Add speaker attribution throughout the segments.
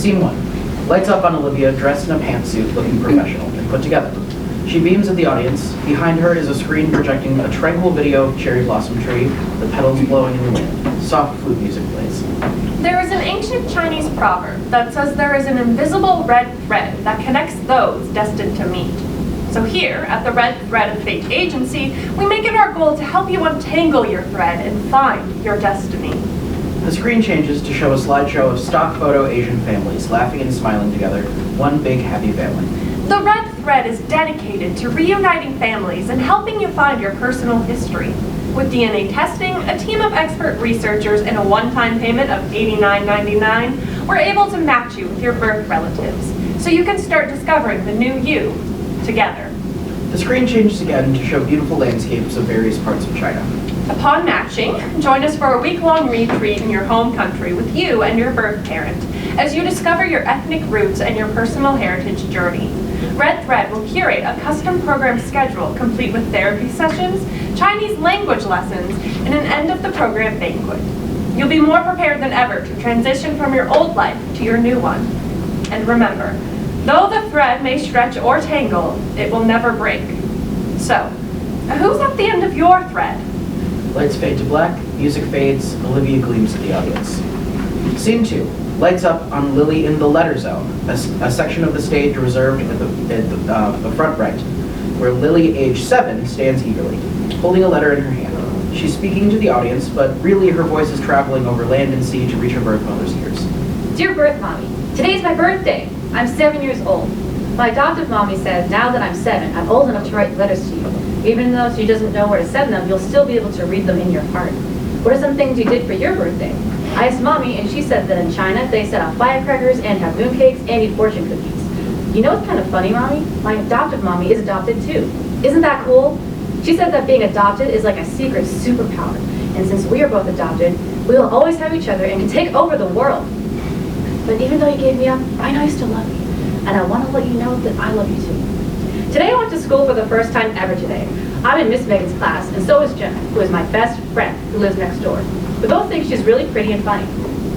Speaker 1: Scene 1. Lights up on Olivia, dressed in a pantsuit, looking professional and put together. She beams at the audience. Behind her is a screen projecting a tranquil video of Cherry Blossom Tree, the petals blowing in the wind. Soft flute music plays.
Speaker 2: There is an ancient Chinese proverb that says there is an invisible red thread that connects those destined to meet. So here, at the Red Thread of Fate Agency, we make it our goal to help you untangle your thread and find your destiny.
Speaker 1: The screen changes to show a slideshow of stock photo Asian families, laughing and smiling together, one big happy family.
Speaker 2: The Red Thread is dedicated to reuniting families and helping you find your personal history. With DNA testing, a team of expert researchers, and a one-time payment of $89.99, we're able to match you with your birth relatives, so you can start discovering the new you together.
Speaker 1: The screen changes again to show beautiful landscapes of various parts of China.
Speaker 2: Upon matching, join us for a week-long retreat in your home country with you and your birth parent, as you discover your ethnic roots and your personal heritage journey. Red Thread will curate a custom program schedule complete with therapy sessions, Chinese language lessons, and an end-of-the-program banquet. You'll be more prepared than ever to transition from your old life to your new one. And remember, though the thread may stretch or tangle, it will never break. So, who's at the end of your thread?
Speaker 1: Lights fade to black, music fades, Olivia gleams at the audience. Scene 2. Lights up on Lily in the letter zone, a section of the stage reserved at the front right, where Lily, age 7, stands eagerly, holding a letter in her hand. She's speaking to the audience, but really her voice is traveling over land and sea to reach her birth mother's ears.
Speaker 3: Dear birth mommy, today's my birthday. I'm 7 years old. My adoptive mommy said now that I'm 7, I'm old enough to write letters to you. Even though she doesn't know where to send them, you'll still be able to read them in your heart. What are some things you did for your birthday? I asked Mommy, and she said that in China, they set off firecrackers and have mooncakes and eat fortune cookies. You know what's kind of funny, Mommy? My adoptive mommy is adopted too. Isn't that cool? She said that being adopted is like a secret superpower. And since we are both adopted, we will always have each other and can take over the world. But even though you gave me up, I know you still love me. And I want to let you know that I love you too. Today I went to school for the first time ever today. I'm in Miss Megan's class, and so is Jenna, who is my best friend, who lives next door. We both think she's really pretty and funny.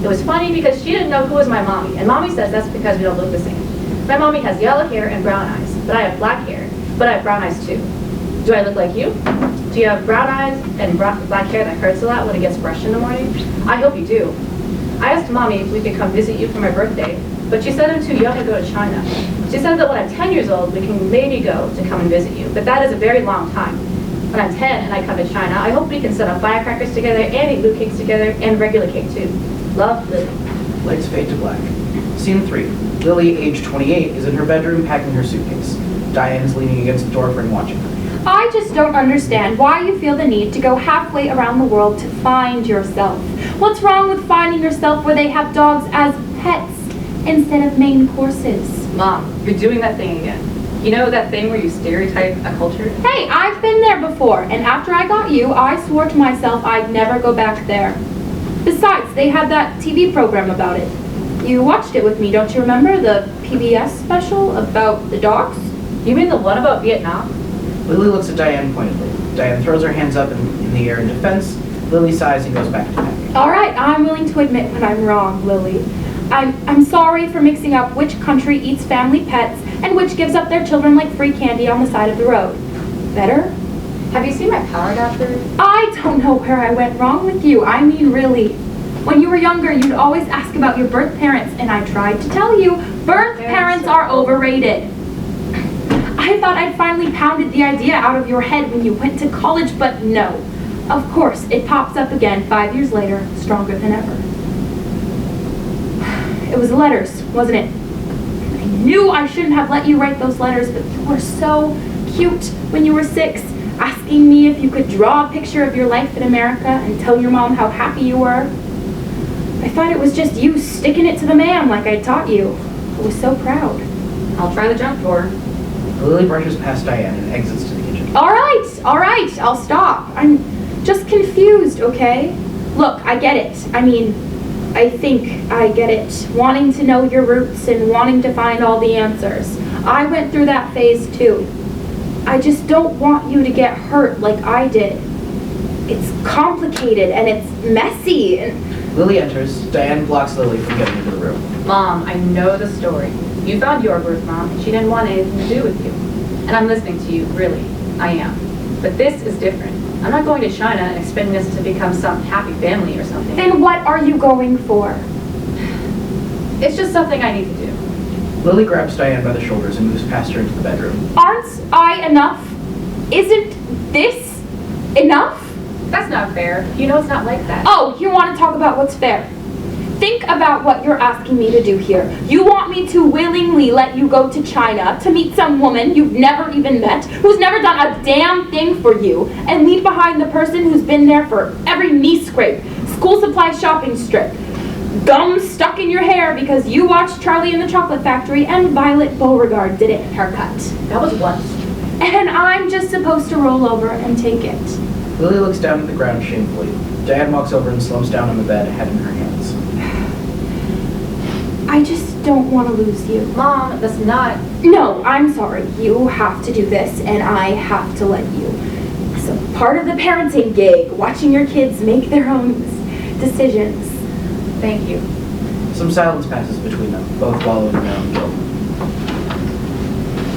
Speaker 3: It was funny because she didn't know who was my mommy, and Mommy says that's because we don't look the same. My mommy has yellow hair and brown eyes, but I have black hair, but I have brown eyes too. Do I look like you? Do you have brown eyes and black hair that hurts a lot when it gets brushed in the morning? I hope you do. I asked Mommy if we could come visit you for my birthday, but she said I'm too young to go to China. She said that when I'm 10 years old, we can maybe go to come and visit you, but that is a very long time. When I'm 10 and I come to China, I hope we can set up firecrackers together and eat blue cakes together and regular cake too. Love, Lily.
Speaker 1: Lights fade to black. Scene 3. Lily, age 28, is in her bedroom packing her suitcase. Diane is leaning against the doorframe watching her.
Speaker 4: I just don't understand why you feel the need to go halfway around the world to find yourself. What's wrong with finding yourself where they have dogs as pets instead of main courses?
Speaker 3: Mom, you're doing that thing again. You know that thing where you stereotype a culture?
Speaker 4: Hey, I've been there before, and after I got you, I swore to myself I'd never go back there. Besides, they had that TV program about it. You watched it with me, don't you remember? The PBS special about the dogs?
Speaker 3: You mean the one about Vietnam?
Speaker 1: Lily looks at Diane pointedly. Diane throws her hands up in the air in defense. Lily sighs and goes back to packing.
Speaker 4: All right, I'm willing to admit when I'm wrong, Lily. I'm sorry for mixing up which country eats family pets and which gives up their children like free candy on the side of the road. Better?
Speaker 3: Have you seen my power adapter?
Speaker 4: I don't know where I went wrong with you. I mean, really. When you were younger, you'd always ask about your birth parents, and I tried to tell you, birth parents are overrated. I thought I'd finally pounded the idea out of your head when you went to college, but no. Of course, it pops up again 5 years later, stronger than ever. It was letters, wasn't it? I knew I shouldn't have let you write those letters, but you were so cute when you were 6, asking me if you could draw a picture of your life in America and tell your mom how happy you were. I thought it was just you sticking it to the man like I taught you. I was so proud.
Speaker 3: I'll try the junk drawer.
Speaker 1: Lily brushes past Diane and exits to the kitchen.
Speaker 4: All right, I'll stop. I'm just confused, okay? Look, I get it. I think I get it. Wanting to know your roots and wanting to find all the answers. I went through that phase too. I just don't want you to get hurt like I did. It's complicated and it's messy, and
Speaker 1: Lily enters. Diane blocks Lily from getting into the room.
Speaker 3: Mom, I know the story. You found your birth mom, and she didn't want anything to do with you. And I'm listening to you, really. I am. But this is different. I'm not going to China and expecting us to become some happy family or something.
Speaker 4: Then what are you going for?
Speaker 3: It's just something I need to do.
Speaker 1: Lily grabs Diane by the shoulders and moves past her into the bedroom.
Speaker 4: Aren't I enough? Isn't this enough?
Speaker 3: That's not fair. You know it's not like that.
Speaker 4: Oh, you want to talk about what's fair? Think about what you're asking me to do here. You want me to willingly let you go to China to meet some woman you've never even met, who's never done a damn thing for you, and leave behind the person who's been there for every knee scrape, school supply shopping strip, gum stuck in your hair because you watched Charlie and the Chocolate Factory and Violet Beauregard did it haircut.
Speaker 3: That was once.
Speaker 4: And I'm just supposed to roll over and take it.
Speaker 1: Lily looks down at the ground shamefully. Diane walks over and slumps down on the bed, head in her hands.
Speaker 4: I just don't want to lose you.
Speaker 3: Mom, that's not...
Speaker 4: No, I'm sorry. You have to do this, and I have to let you. It's a part of the parenting gig, watching your kids make their own decisions.
Speaker 3: Thank you.
Speaker 1: Some silence passes between them, both wallowing in their own guilt.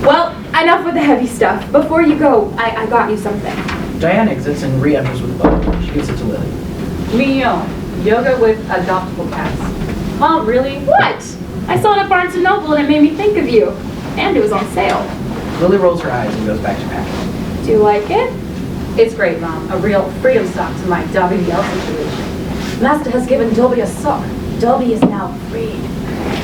Speaker 4: Well, enough with the heavy stuff. Before you go, I got you something.
Speaker 1: Diane exits and re-enters with a bow. She gives it to Lily.
Speaker 3: Mio, yoga with adoptable cats. Mom, really?
Speaker 4: What? I saw it at Barnes & Noble and it made me think of you. And it was on sale.
Speaker 1: Lily rolls her eyes and goes back to packing.
Speaker 4: Do you like it?
Speaker 3: It's great, Mom. A real freedom sock to my WBL situation. Master has given Dolby a sock. Dolby is now free.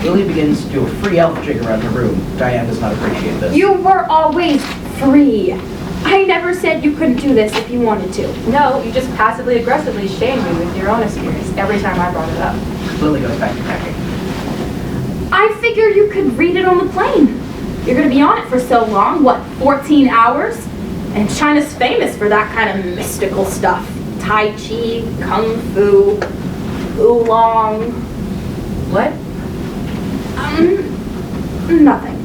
Speaker 1: Lily begins to do a free elf jig around the room. Diane does not appreciate this.
Speaker 4: You were always free. I never said you couldn't do this if you wanted to.
Speaker 3: No, you just passively aggressively shamed me with your own experience every time I brought it up.
Speaker 1: Lily goes back to packing.
Speaker 4: I figure you could read it on the plane. You're going to be on it for so long, what, 14 hours? And China's famous for that kind of mystical stuff. Tai Chi, Kung Fu, Oolong.
Speaker 3: What?
Speaker 4: Nothing.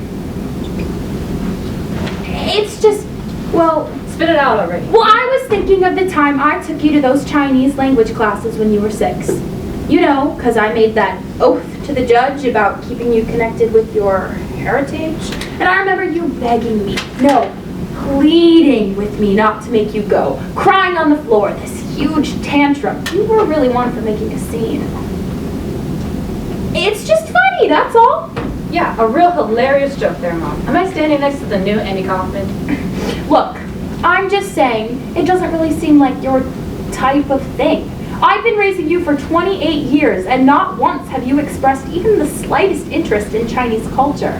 Speaker 4: It's just, well...
Speaker 3: Spit it out already.
Speaker 4: Well, I was thinking of the time I took you to those Chinese language classes when you were 6. You know, because I made that oath to the judge about keeping you connected with your heritage. And I remember you begging me, no, pleading with me not to make you go, crying on the floor, this huge tantrum. You were really one for making a scene. It's just funny, that's all.
Speaker 3: Yeah, a real hilarious joke there, Mom. Am I standing next to the new Andy Kaufman?
Speaker 4: Look, I'm just saying, it doesn't really seem like your type of thing. I've been raising you for 28 years, and not once have you expressed even the slightest interest in Chinese culture.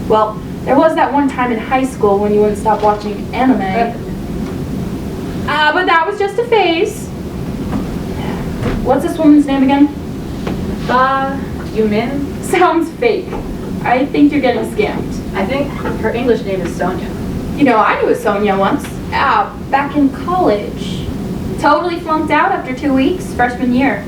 Speaker 4: Well, there was that one time in high school when you wouldn't stop watching anime. But that was just a phase. What's this woman's name again?
Speaker 3: Yumin?
Speaker 4: Sounds fake. I think you're getting scammed.
Speaker 3: I think her English name is Sonia.
Speaker 4: You know, I knew a Sonia once. Back in college. Totally flunked out after 2 weeks, freshman year.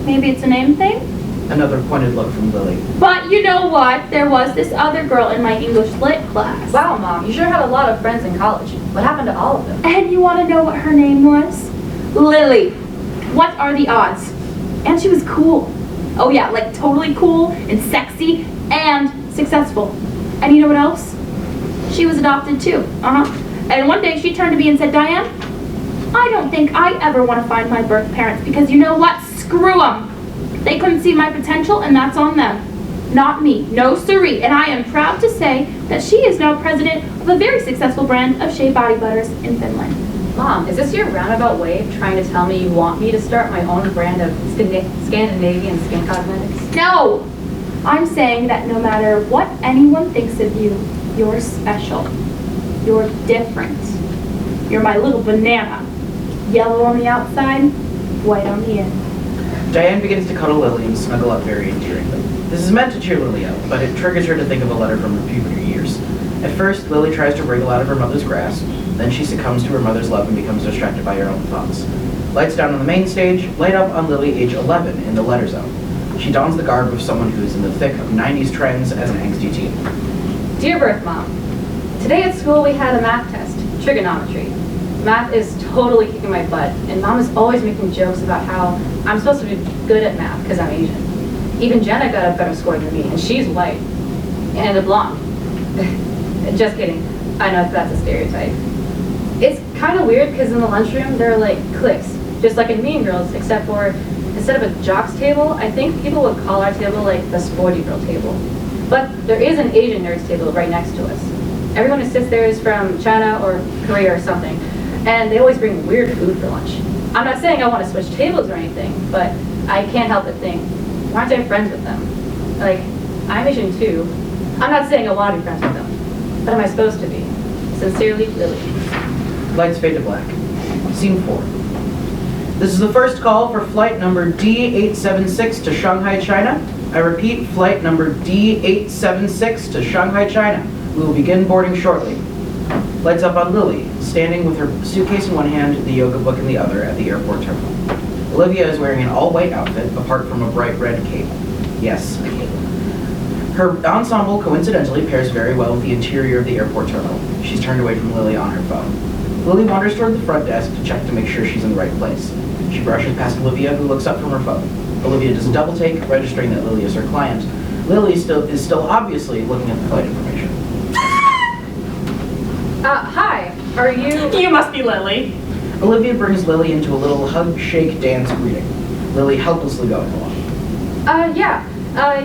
Speaker 4: Maybe it's a name thing?
Speaker 1: Another pointed look from Lily.
Speaker 4: But you know what? There was this other girl in my English lit class.
Speaker 3: Wow, Mom, you sure had a lot of friends in college. What happened to all of them?
Speaker 4: And you want to know what her name was? Lily. What are the odds? And she was cool. Oh yeah, like totally cool and sexy and successful. And you know what else? She was adopted too. And one day she turned to me and said, Diane, I don't think I ever want to find my birth parents because you know what? Screw them. They couldn't see my potential and that's on them. Not me. No siree. And I am proud to say that she is now president of a very successful brand of shea body butters in Finland.
Speaker 3: Mom, is this your roundabout way of trying to tell me you want me to start my own brand of Scandinavian skin cosmetics?
Speaker 4: No! I'm saying that no matter what anyone thinks of you, you're special. You're different. You're my little banana. Yellow on the outside, white on the in.
Speaker 1: Diane begins to cuddle Lily and snuggle up very endearingly. This is meant to cheer Lily up, but it triggers her to think of a letter from her puberty years. At first, Lily tries to wriggle out of her mother's grasp, then she succumbs to her mother's love and becomes distracted by her own thoughts. Lights down on the main stage, light up on Lily, age 11, in the letter zone. She dons the garb of someone who is in the thick of 90s trends as an angsty teen.
Speaker 3: Dear Birth Mom, today at school we had a math test, trigonometry. Math is totally kicking my butt, and Mom is always making jokes about how I'm supposed to be good at math because I'm Asian. Even Jenna got a better score than me, and she's white and a blonde. Just kidding. I know that's a stereotype. It's kind of weird because in the lunchroom there are like cliques, just like in Mean Girls, except for instead of a jocks table, I think people would call our table like the sporty girl table. But there is an Asian nerds table right next to us. Everyone who sits there is from China or Korea or something, and they always bring weird food for lunch. I'm not saying I want to switch tables or anything, but I can't help but think, why aren't I friends with them? Like, I'm Asian too. I'm not saying I want to be friends with them, but am I supposed to be? Sincerely, Lily.
Speaker 1: Lights fade to black. Scene 4. This is the first call for flight number D876 to Shanghai, China. I repeat, flight number D876 to Shanghai, China. We will begin boarding shortly. Lights up on Lily, standing with her suitcase in one hand, the yoga book in the other at the airport terminal. Olivia is wearing an all-white outfit, apart from a bright red cape. Yes, a cape. Her ensemble coincidentally pairs very well with the interior of the airport terminal. She's turned away from Lily on her phone. Lily wanders toward the front desk to check to make sure she's in the right place. She brushes past Olivia, who looks up from her phone. Olivia does a double take, registering that Lily is her client. Lily is still obviously looking at the flight information.
Speaker 3: Hi, are you?
Speaker 2: You must be Lily.
Speaker 1: Olivia brings Lily into a little hug, shake, dance greeting. Lily helplessly going along.
Speaker 3: Yeah,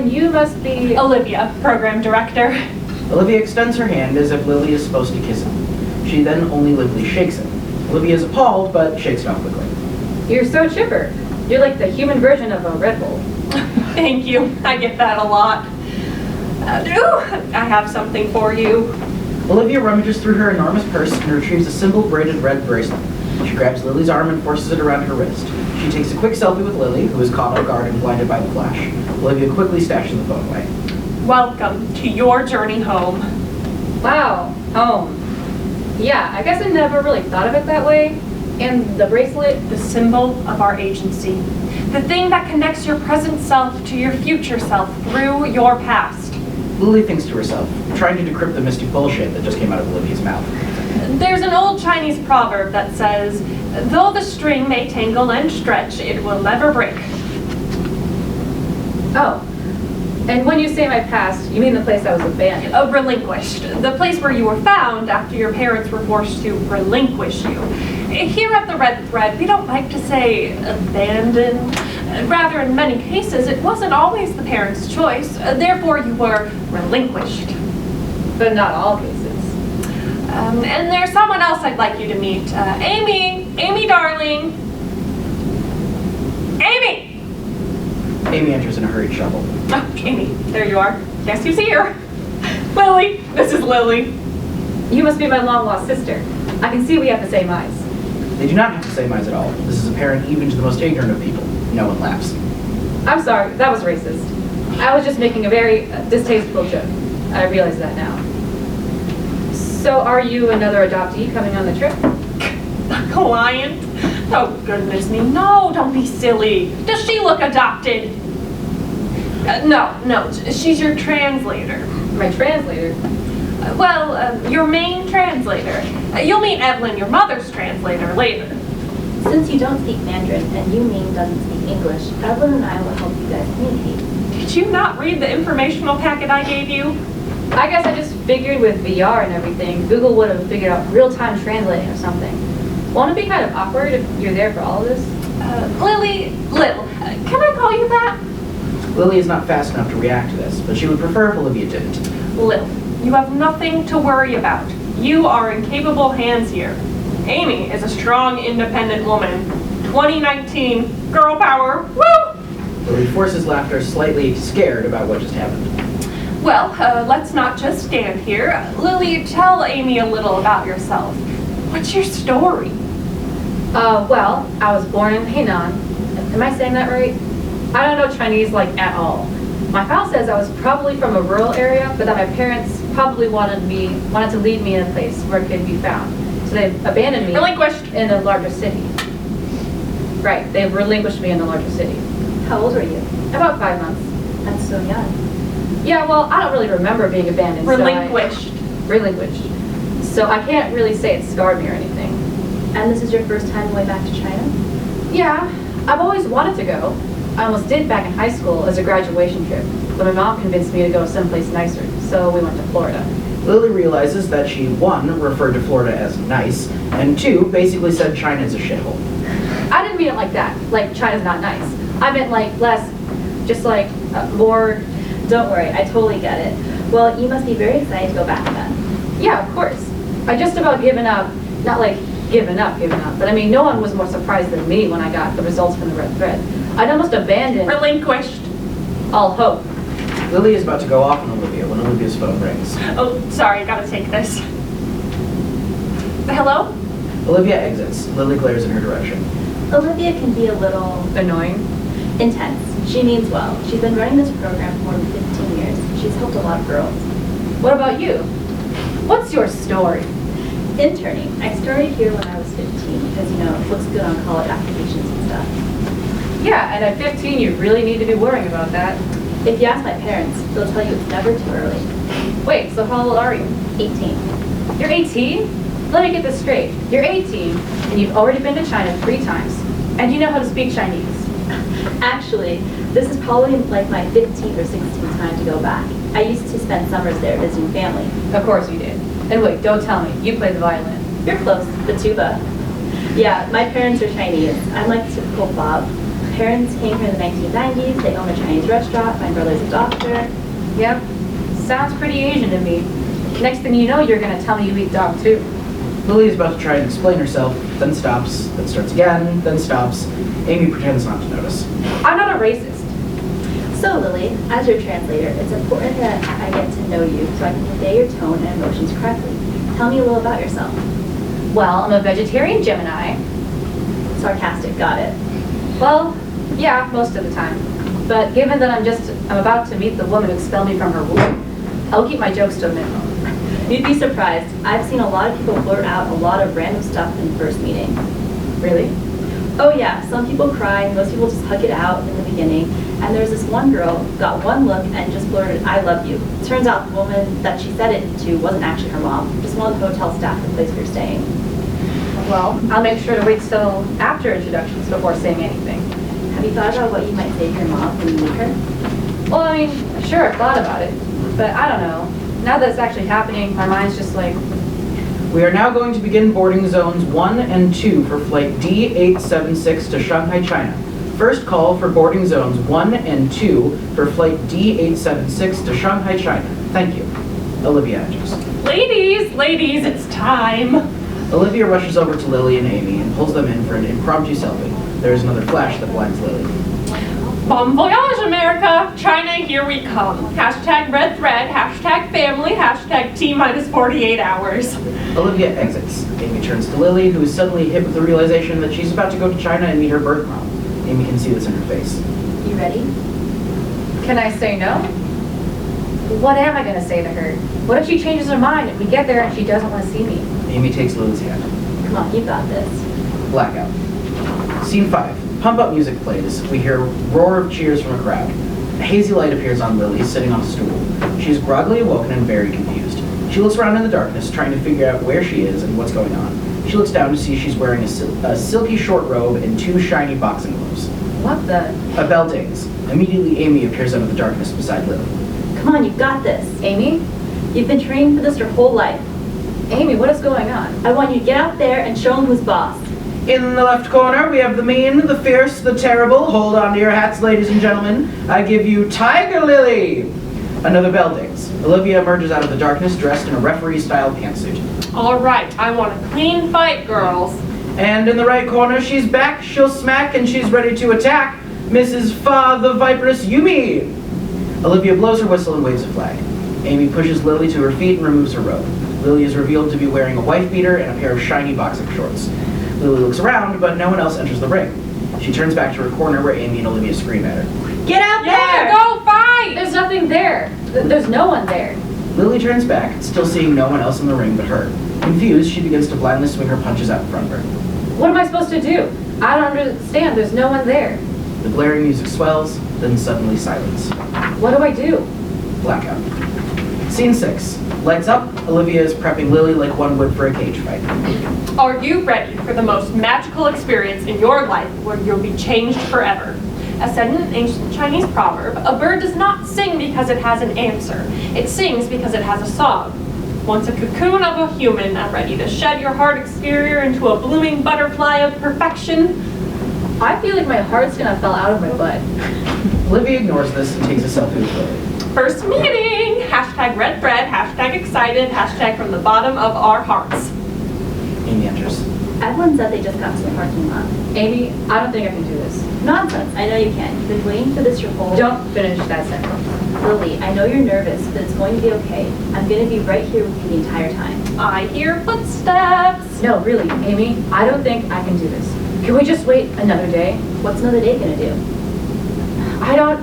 Speaker 3: you must be...
Speaker 2: Olivia, program director.
Speaker 1: Olivia extends her hand as if Lily is supposed to kiss him. She then only limply shakes it. Olivia is appalled, but shakes it off quickly.
Speaker 3: You're so chipper. You're like the human version of a Red Bull.
Speaker 2: Thank you. I get that a lot. I have something for you.
Speaker 1: Olivia rummages through her enormous purse and retrieves a simple braided red bracelet. She grabs Lily's arm and forces it around her wrist. She takes a quick selfie with Lily, who is caught off guard and blinded by the flash. Olivia quickly stashes the phone away.
Speaker 2: Welcome to your journey home.
Speaker 3: Wow, home. Yeah, I guess I never really thought of it that way. And the bracelet?
Speaker 2: The symbol of our agency. The thing that connects your present self to your future self through your past.
Speaker 1: Lily thinks to herself, trying to decrypt the mystic bullshit that just came out of Olivia's mouth.
Speaker 2: There's an old Chinese proverb that says, though the string may tangle and stretch, it will never break.
Speaker 3: Oh. And when you say my past, you mean the place I was abandoned?
Speaker 2: Relinquished. The place where you were found after your parents were forced to relinquish you. Here at the Red Thread, we don't like to say abandoned. Rather, in many cases, it wasn't always the parents' choice. Therefore, you were relinquished.
Speaker 3: But not all cases.
Speaker 2: And there's someone else I'd like you to meet. Amy, darling. Amy!
Speaker 1: Amy enters in a hurried shuffle.
Speaker 2: Oh, Amy, there you are. Guess who's here? Lily, this is Lily.
Speaker 3: You must be my long-lost sister. I can see we have the same eyes.
Speaker 1: They do not have the same eyes at all. This is apparent even to the most ignorant of people. No one laughs.
Speaker 3: I'm sorry, that was racist. I was just making a very distasteful joke. I realize that now. So are you another adoptee coming on the trip?
Speaker 2: A client? Oh, goodness me. No, don't be silly. Does she look adopted? No, she's your translator.
Speaker 3: My translator?
Speaker 2: Your main translator. You'll meet Evelyn, your mother's translator, later.
Speaker 5: Since you don't speak Mandarin and Yu Ming doesn't speak English, Evelyn and I will help you guys communicate.
Speaker 2: Did you not read the informational packet I gave you?
Speaker 3: I guess I just figured with VR and everything, Google would have figured out real-time translating or something. Won't it be kind of awkward if you're there for all of this?
Speaker 2: Lil, can I call you that?
Speaker 1: Lily is not fast enough to react to this, but she would prefer if Olivia didn't.
Speaker 2: Lil, you have nothing to worry about. You are in capable hands here. Amy is a strong, independent woman. 2019, girl power, woo!
Speaker 1: Lily forces laughter, slightly scared about what just happened.
Speaker 2: Well, let's not just stand here. Lily, tell Amy a little about yourself. What's your story?
Speaker 3: Well, I was born in Hainan. Am I saying that right? I don't know Chinese like at all. My file says I was probably from a rural area, but that my parents probably wanted to leave me in a place where it could be found. So they abandoned me
Speaker 2: Relinquished.
Speaker 3: in a larger city. Right, they relinquished me in a larger city.
Speaker 5: How old were you?
Speaker 3: About 5 months.
Speaker 5: That's so young.
Speaker 3: Yeah, well, I don't really remember being abandoned.
Speaker 2: Relinquished.
Speaker 3: Relinquished. So I can't really say it scarred me or anything.
Speaker 5: And this is your first time going back to China?
Speaker 3: Yeah, I've always wanted to go. I almost did back in high school as a graduation trip, but my mom convinced me to go someplace nicer, so we went to Florida.
Speaker 1: Lily realizes that she, 1, referred to Florida as nice, and 2, basically said China is a shithole.
Speaker 3: I didn't mean it like that, like China's not nice. I meant like less, just like more.
Speaker 5: Don't worry, I totally get it. Well, you must be very excited to go back then.
Speaker 3: Yeah, of course. I just about given up, not like given up, but I mean, no one was more surprised than me when I got the results from the Red Thread. I'd almost abandoned
Speaker 2: Relinquished.
Speaker 3: all hope.
Speaker 1: Lily is about to go off on Olivia when Olivia's phone rings.
Speaker 2: Oh, sorry, gotta take this. Hello?
Speaker 1: Olivia exits. Lily glares in her direction.
Speaker 5: Olivia can be a little
Speaker 3: Annoying.
Speaker 5: intense. She means well. She's been running this program for more than 15 years. She's helped a lot of girls.
Speaker 3: What about you? What's your story?
Speaker 5: Interning. I started here when I was 15 because, it looks good on college applications and stuff.
Speaker 3: Yeah, and at 15 you really need to be worrying about that.
Speaker 5: If you ask my parents, they'll tell you it's never too early.
Speaker 3: Wait, so how old are you?
Speaker 5: 18.
Speaker 3: You're 18? Let me get this straight. You're 18, and you've already been to China 3 times, and you know how to speak Chinese.
Speaker 5: Actually, this is probably like my 15th or 16th time to go back. I used to spend summers there visiting family.
Speaker 3: Of course you did. And wait, don't tell me, you play the violin.
Speaker 5: You're close, the tuba. Yeah, my parents are Chinese. I'm like typical Bob. Parents came here in the 1990s, they own a Chinese restaurant, my brother's a doctor.
Speaker 3: Yep, sounds pretty Asian to me. Next thing you know, you're gonna tell me you eat dog too.
Speaker 1: Lily is about to try and explain herself, then stops, then starts again, then stops. Amy pretends not to notice.
Speaker 3: I'm not a racist.
Speaker 5: So Lily, as your translator, it's important that I get to know you so I can convey your tone and emotions correctly. Tell me a little about yourself.
Speaker 3: Well, I'm a vegetarian Gemini.
Speaker 5: Sarcastic, got it.
Speaker 3: Well, yeah, most of the time. But given that I'm about to meet the woman who expelled me from her womb, I'll keep my jokes to a minimum.
Speaker 5: You'd be surprised. I've seen a lot of people blurt out a lot of random stuff in the first meeting.
Speaker 3: Really?
Speaker 5: Oh yeah, some people cry, most people just hug it out in the beginning. And there was this one girl who got one look and just blurted, "I love you." Turns out the woman that she said it to wasn't actually her mom, just one of the hotel staff at the place we were staying.
Speaker 3: Well, I'll make sure to wait till after introductions before saying anything.
Speaker 5: Have you thought about what you might say to your mom when you meet her?
Speaker 3: Well, I mean, sure, I've thought about it, but I don't know. Now that it's actually happening, my mind's just like,
Speaker 1: We are now going to begin boarding zones 1 and 2 for flight D876 to Shanghai, China. First call for boarding zones 1 and 2 for flight D876 to Shanghai, China. Thank you. Olivia enters.
Speaker 2: Ladies, it's time.
Speaker 1: Olivia rushes over to Lily and Amy and pulls them in for an impromptu selfie. There is another flash that blinds Lily.
Speaker 2: Bon voyage, America! China, here we come. Hashtag red thread, hashtag family, hashtag T-minus 48 hours.
Speaker 1: Olivia exits. Amy turns to Lily, who is suddenly hit with the realization that she's about to go to China and meet her birth mom. Amy can see this in her face.
Speaker 5: You ready?
Speaker 3: can I say no? What am I gonna say to her? What if she changes her mind and we get there and she doesn't want to see me?
Speaker 1: Amy takes Lily's hand.
Speaker 5: Come on, you got this.
Speaker 1: Blackout. Scene 5. Pump-up music plays. We hear a roar of cheers from a crowd. A hazy light appears on Lily, sitting on a stool. She is groggily awoken and very confused. She looks around in the darkness, trying to figure out where she is and what's going on. She looks down to see she's wearing a silky short robe and 2 shiny boxing gloves.
Speaker 3: What the?
Speaker 1: A bell dings. Immediately, Amy appears out of the darkness beside Lily.
Speaker 5: Come on, you got this.
Speaker 3: Amy?
Speaker 5: You've been training for this your whole life.
Speaker 3: Amy, what is going on?
Speaker 5: I want you to get out there and show them who's boss.
Speaker 1: In the left corner, we have the mean, the fierce, the terrible. Hold on to your hats, ladies and gentlemen. I give you Tiger Lily! Another bell dings. Olivia emerges out of the darkness dressed in a referee-style pantsuit.
Speaker 2: All right, I want a clean fight, girls.
Speaker 1: And in the right corner, she's back, she'll smack, and she's ready to attack. Mrs. Fa the Viperous Yumi! Olivia blows her whistle and waves a flag. Amy pushes Lily to her feet and removes her robe. Lily is revealed to be wearing a wife beater and a pair of shiny boxing shorts. Lily looks around, but no one else enters the ring. She turns back to her corner where Amy and Olivia scream at her.
Speaker 5: Get out there!
Speaker 2: Yeah, go fight!
Speaker 3: There's nothing there. There's no one there.
Speaker 1: Lily turns back, still seeing no one else in the ring but her. Confused, she begins to blindly swing her punches out in front of her.
Speaker 3: What am I supposed to do? I don't understand. There's no one there.
Speaker 1: The blaring music swells, then suddenly silence.
Speaker 3: What do I do?
Speaker 1: Blackout. Scene 6. Lights up. Olivia is prepping Lily like one would for a cage fight.
Speaker 2: Are you ready for the most magical experience in your life where you'll be changed forever? As said in an ancient Chinese proverb, a bird does not sing because it has an answer. It sings because it has a song. Once a cocoon of a human and ready to shed your hard exterior into a blooming butterfly of perfection.
Speaker 3: I feel like my heart's gonna fall out of my butt.
Speaker 1: Olivia ignores this and takes a selfie with Lily.
Speaker 2: First meeting! Hashtag red thread, hashtag excited, hashtag from the bottom of our hearts.
Speaker 1: Amy enters.
Speaker 5: Evelyn said they just got to the parking lot.
Speaker 3: Amy, I don't think I can do this.
Speaker 5: Nonsense, I know you can. You've been waiting for this your whole...
Speaker 3: Don't finish that sentence.
Speaker 5: Lily, I know you're nervous, but it's going to be okay. I'm going to be right here with you the entire time.
Speaker 2: I hear footsteps.
Speaker 3: No, really, Amy, I don't think I can do this. Can we just wait another day?
Speaker 5: What's another day going to do?
Speaker 3: I don't,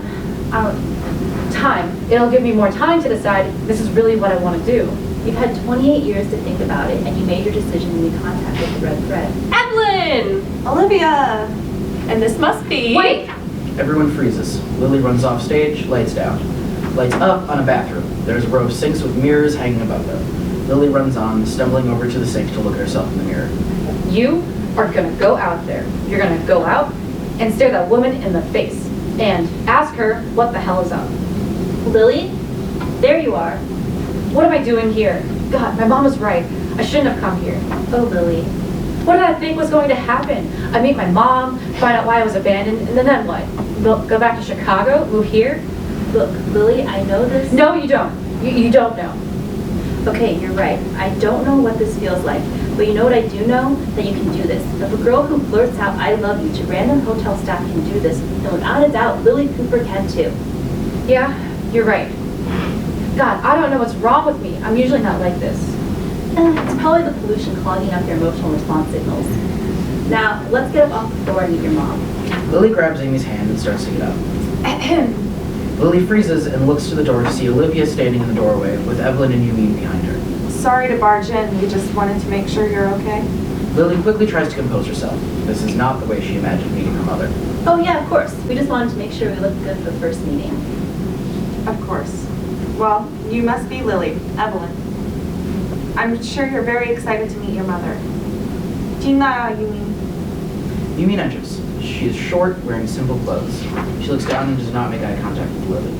Speaker 3: time. It'll give me more time to decide this is really what I want to do.
Speaker 5: You've had 28 years to think about it, and you made your decision when you contacted the Red Thread.
Speaker 2: Evelyn!
Speaker 6: Olivia!
Speaker 2: And this must be...
Speaker 3: Wait!
Speaker 1: Everyone freezes. Lily runs off stage, lights down. Lights up on a bathroom. There's a row of sinks with mirrors hanging above them. Lily runs on, stumbling over to the sink to look at herself in the mirror.
Speaker 3: You are gonna go out there. You're gonna go out and stare that woman in the face and ask her what the hell is up.
Speaker 5: Lily? There you are.
Speaker 3: What am I doing here? God, my mom was right. I shouldn't have come here.
Speaker 5: Oh, Lily.
Speaker 3: What did I think was going to happen? I meet my mom, find out why I was abandoned, and then what? Go back to Chicago? Move here?
Speaker 5: Look, Lily, I know this...
Speaker 3: No, you don't. You don't know.
Speaker 5: Okay, you're right. I don't know what this feels like, but you know what I do know? That you can do this. If a girl who blurts out, I love you, to random hotel staff can do this, then without a doubt, Lily Cooper can too.
Speaker 3: Yeah, you're right. God, I don't know what's wrong with me. I'm usually not like this.
Speaker 5: It's probably the pollution clogging up your emotional response signals. Now, let's get up off the floor and meet your mom.
Speaker 1: Lily grabs Amy's hand and starts to get up. Lily freezes and looks to the door to see Olivia standing in the doorway with Evelyn and Yumi behind her.
Speaker 6: Sorry to barge in, we just wanted to make sure you're okay.
Speaker 1: Lily quickly tries to compose herself. This is not the way she imagined meeting her mother.
Speaker 5: Oh yeah, of course. We just wanted to make sure we looked good for the first meeting.
Speaker 6: Of course. Well, you must be Lily, Evelyn. I'm sure you're very excited to meet your mother. Tina, Yumi.
Speaker 1: Yumi enters. She is short, wearing simple clothes. She looks down and does not make eye contact with Lily.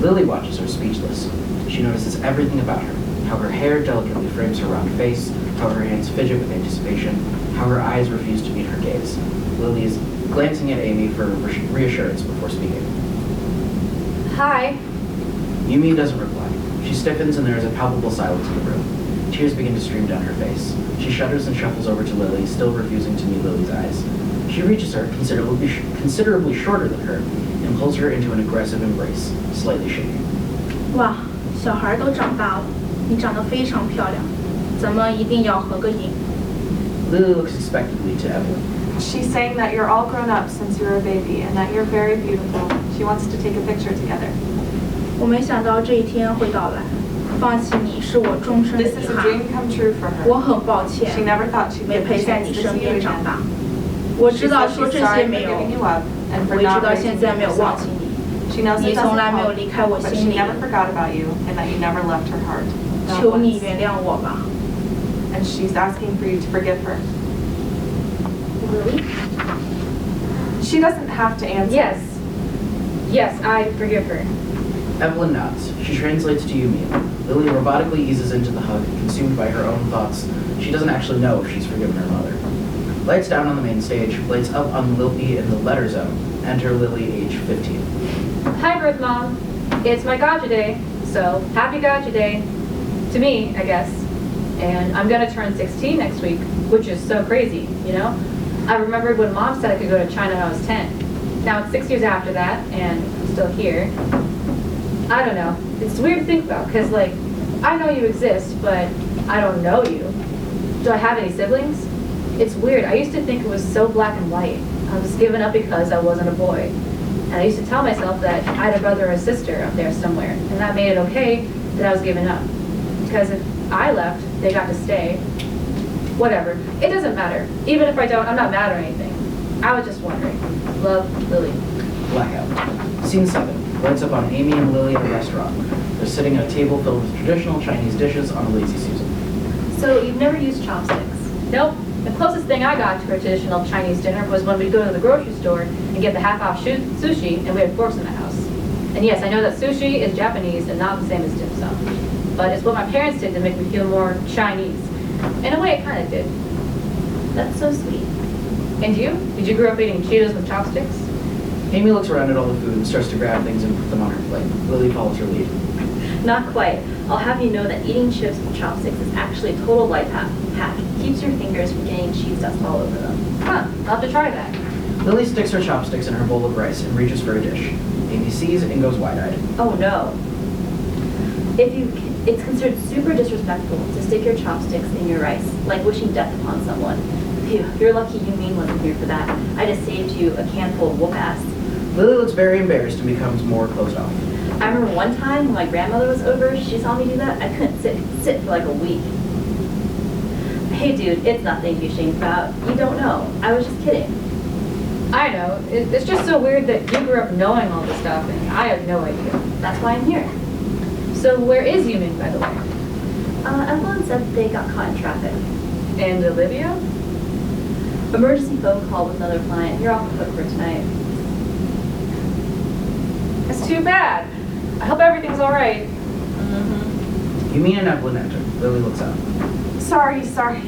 Speaker 1: Lily watches her speechless. She notices everything about her. How her hair delicately frames her round face, how her hands fidget with anticipation, how her eyes refuse to meet her gaze. Lily is glancing at Amy for reassurance before speaking.
Speaker 3: Hi.
Speaker 1: Yumi doesn't reply. She stiffens and there is a palpable silence in the room. Tears begin to stream down her face. She shudders and shuffles over to Lily, still refusing to meet Lily's eyes. She reaches her, considerably shorter than her, and pulls her into an aggressive embrace, slightly shaking.
Speaker 7: 哇，小孩都长大了，你长得非常漂亮，咱们一定要合个影。
Speaker 1: Lily looks expectantly to Evelyn.
Speaker 6: She's saying that you're all grown up since you were a baby and that you're very beautiful. She wants to take a picture together.
Speaker 7: 我没想到这一天会到来，放弃你是我终身的
Speaker 6: This
Speaker 7: 遗
Speaker 6: is a
Speaker 7: 憾。
Speaker 6: dream come true for her.
Speaker 7: 我很抱歉
Speaker 6: She never thought she'd
Speaker 7: 没
Speaker 6: get the
Speaker 7: 陪在
Speaker 6: chance
Speaker 7: 你
Speaker 6: to
Speaker 7: 身
Speaker 6: see you
Speaker 7: 边长
Speaker 6: again.
Speaker 7: 大。我
Speaker 6: She
Speaker 7: 知道
Speaker 6: said
Speaker 7: 说
Speaker 6: she's
Speaker 7: 这
Speaker 6: sorry
Speaker 7: 些
Speaker 6: for
Speaker 7: 没有，
Speaker 6: giving you up and
Speaker 7: 我
Speaker 6: for
Speaker 7: 也知
Speaker 6: not
Speaker 7: 道
Speaker 6: raising
Speaker 7: 现
Speaker 6: you
Speaker 7: 在没有忘
Speaker 6: yourself.
Speaker 7: 记你，
Speaker 6: She knows
Speaker 7: 你
Speaker 6: it
Speaker 7: 从
Speaker 6: doesn't
Speaker 7: 来没有
Speaker 6: help,
Speaker 7: 离开我
Speaker 6: but
Speaker 7: 心
Speaker 6: she
Speaker 7: 里，
Speaker 6: never forgot about you and that you never left her heart. Not
Speaker 7: 求你
Speaker 6: once.
Speaker 7: 原谅我吧。
Speaker 6: And she's asking for you to forgive her.
Speaker 5: Lily?
Speaker 6: She doesn't have to answer.
Speaker 3: Yes. Yes, I forgive her.
Speaker 1: Evelyn nods. She translates to Yumi. Lily robotically eases into the hug, consumed by her own thoughts. She doesn't actually know if she's forgiven her mother. Lights down on the main stage, lights up on Lily in the letter zone. Enter Lily, age 15.
Speaker 3: Hi, birth mom. It's my Gotcha Day, so happy Gotcha Day. To me, I guess. And I'm gonna turn 16 next week, which is so crazy, you know? I remembered when mom said I could go to China when I was 10. Now it's 6 years after that, and I'm still here. I don't know. It's weird to think about, because, like, I know you exist, but I don't know you. Do I have any siblings? It's weird. I used to think it was so black and white. I was given up because I wasn't a boy. And I used to tell myself that I had a brother or a sister up there somewhere, and that made it okay that I was given up. Because if I left, they got to stay. Whatever. It doesn't matter. Even if I don't, I'm not mad or anything. I was just wondering. Love, Lily.
Speaker 1: Blackout. Scene 7. Lights up on Amy and Lily at a restaurant. There's They're sitting at a table filled with traditional Chinese dishes on a lazy Susan.
Speaker 5: So you've never used chopsticks?
Speaker 3: Nope. The closest thing I got to a traditional Chinese dinner was when we'd go to the grocery store and get the half-off sushi, and we had forks in the house. And yes, I know that sushi is Japanese and not the same as dim sum. But it's what my parents did to make me feel more Chinese. In a way, it kind of did.
Speaker 5: That's so sweet.
Speaker 3: And you? Did you grow up eating Cheetos with chopsticks?
Speaker 1: Amy looks around at all the food and starts to grab things and put them on her plate. Lily follows her lead.
Speaker 5: Not quite. I'll have you know that eating chips with chopsticks is actually a total life hack. Keeps your fingers from getting cheese dust all over them.
Speaker 3: Huh, I'll have to try that.
Speaker 1: Lily sticks her chopsticks in her bowl of rice and reaches for a dish. Amy sees and goes wide-eyed.
Speaker 5: Oh no. It's considered super disrespectful to stick your chopsticks in your rice, like wishing death upon someone. Phew, you're lucky you mean wasn't here for that. I just saved you a can full of whoop ass.
Speaker 1: Lily looks very embarrassed and becomes more closed off.
Speaker 5: I remember one time when my grandmother was over, she saw me do that. I couldn't sit for like a week. Hey dude, it's nothing to be ashamed about. You don't know. I was just kidding.
Speaker 3: I know. It's just so weird that you grew up knowing all this stuff and I have no idea.
Speaker 5: That's why I'm here.
Speaker 3: So where is Yumin, by the way?
Speaker 5: Evelyn said they got caught in traffic.
Speaker 3: And Olivia?
Speaker 5: Emergency phone call with another client. You're off the hook for tonight.
Speaker 3: That's too bad. I hope everything's all right.
Speaker 1: Yumi and Evelyn enter. Lily looks up.
Speaker 6: Sorry.